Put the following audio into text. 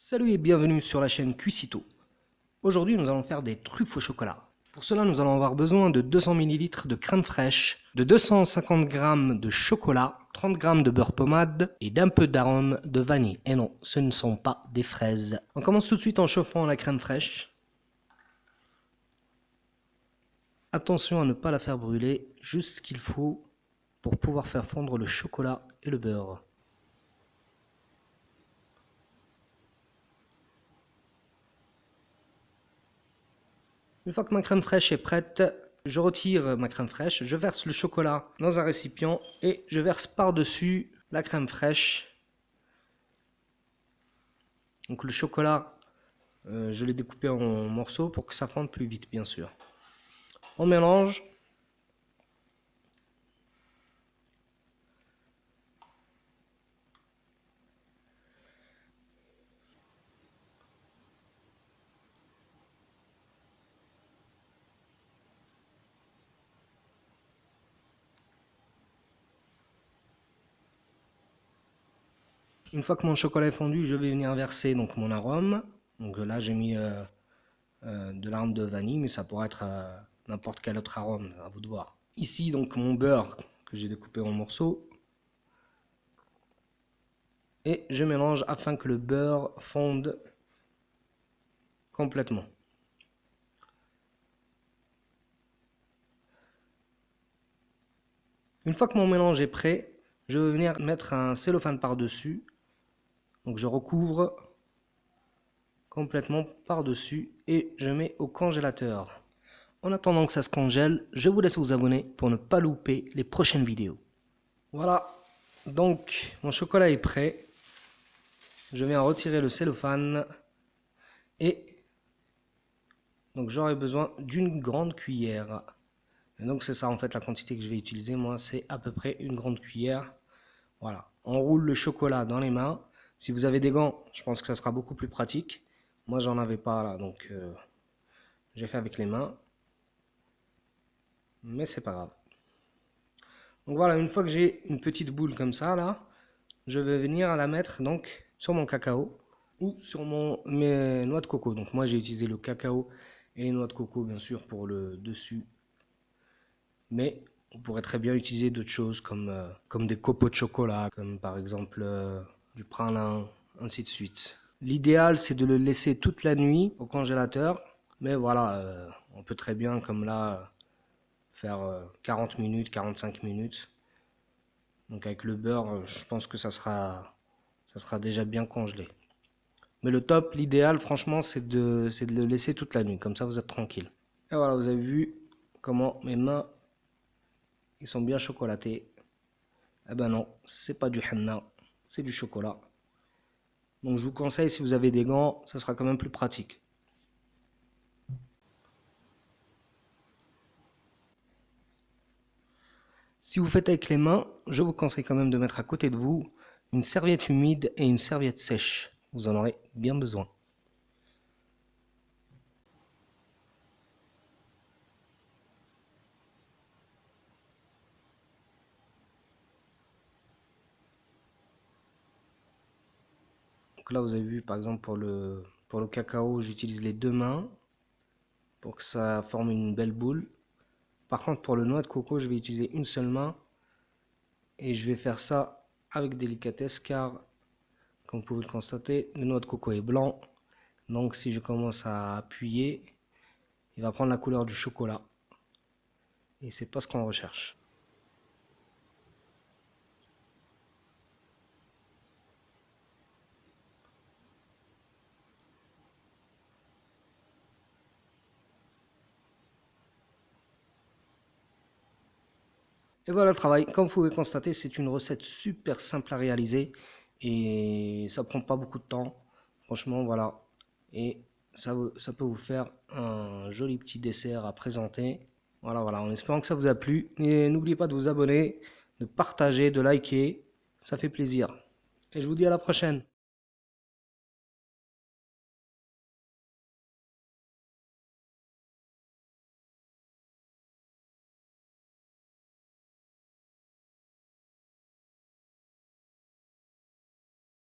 Salut et bienvenue sur la chaîne Cuisito. Aujourd'hui nous allons faire des truffes au chocolat. Pour cela nous allons avoir besoin de 200 ml de crème fraîche, de 250 g de chocolat, 30 g de beurre pommade et d'un peu d'arôme de vanille. Et non, ce ne sont pas des fraises. On commence tout de suite en chauffant la crème fraîche. Attention à ne pas la faire brûler, juste ce qu'il faut pour pouvoir faire fondre le chocolat et le beurre. Une fois que ma crème fraîche est prête, je retire ma crème fraîche, je verse le chocolat dans un récipient et je verse par-dessus la crème fraîche. Donc le chocolat, je l'ai découpé en morceaux pour que ça fonde plus vite, bien sûr. On mélange. Une fois que mon chocolat est fondu, je vais venir verser donc mon arôme. Donc là, j'ai mis de l'arôme de vanille, mais ça pourrait être n'importe quel autre arôme, à vous de voir. Ici, donc mon beurre que j'ai découpé en morceaux. Et je mélange afin que le beurre fonde complètement. Une fois que mon mélange est prêt, je vais venir mettre un cellophane par-dessus. Donc je recouvre complètement par-dessus et je mets au congélateur. En attendant que ça se congèle, je vous laisse vous abonner pour ne pas louper les prochaines vidéos. Voilà, donc mon chocolat est prêt. Je viens retirer le cellophane et donc j'aurai besoin d'une grande cuillère. Et donc c'est ça en fait la quantité que je vais utiliser. Moi c'est à peu près une grande cuillère. Voilà, on roule le chocolat dans les mains. Si vous avez des gants, je pense que ça sera beaucoup plus pratique. Moi j'en avais pas là, donc j'ai fait avec les mains. Mais c'est pas grave. Donc voilà, une fois que j'ai une petite boule comme ça là, je vais venir la mettre donc sur mon cacao ou sur mes noix de coco. Donc moi j'ai utilisé le cacao et les noix de coco bien sûr pour le dessus. Mais on pourrait très bien utiliser d'autres choses comme des copeaux de chocolat, comme par exemple du pralin, ainsi de suite. L'idéal c'est de le laisser toute la nuit au congélateur. Mais voilà, on peut très bien comme là faire 40 minutes, 45 minutes. Donc avec le beurre, je pense que ça sera déjà bien congelé. Mais le top, l'idéal franchement, c'est de le laisser toute la nuit. Comme ça, vous êtes tranquille. Et voilà, vous avez vu comment mes mains, ils sont bien chocolatés. Eh ben non, c'est pas du henna, c'est du chocolat. Donc je vous conseille, si vous avez des gants, ça sera quand même plus pratique. Si vous faites avec les mains, je vous conseille quand même de mettre à côté de vous une serviette humide et une serviette sèche. Vous en aurez bien besoin. Donc là, vous avez vu, par exemple, pour le cacao, j'utilise les deux mains pour que ça forme une belle boule. Par contre, pour le noix de coco, je vais utiliser une seule main et je vais faire ça avec délicatesse car, comme vous pouvez le constater, le noix de coco est blanc. Donc, si je commence à appuyer, il va prendre la couleur du chocolat et c'est pas ce qu'on recherche. Et voilà le travail. Comme vous pouvez constater, c'est une recette super simple à réaliser et ça prend pas beaucoup de temps. Franchement, voilà. Et ça peut vous faire un joli petit dessert à présenter. Voilà, voilà. En espérant que ça vous a plu. Et n'oubliez pas de vous abonner, de partager, de liker. Ça fait plaisir. Et je vous dis à la prochaine.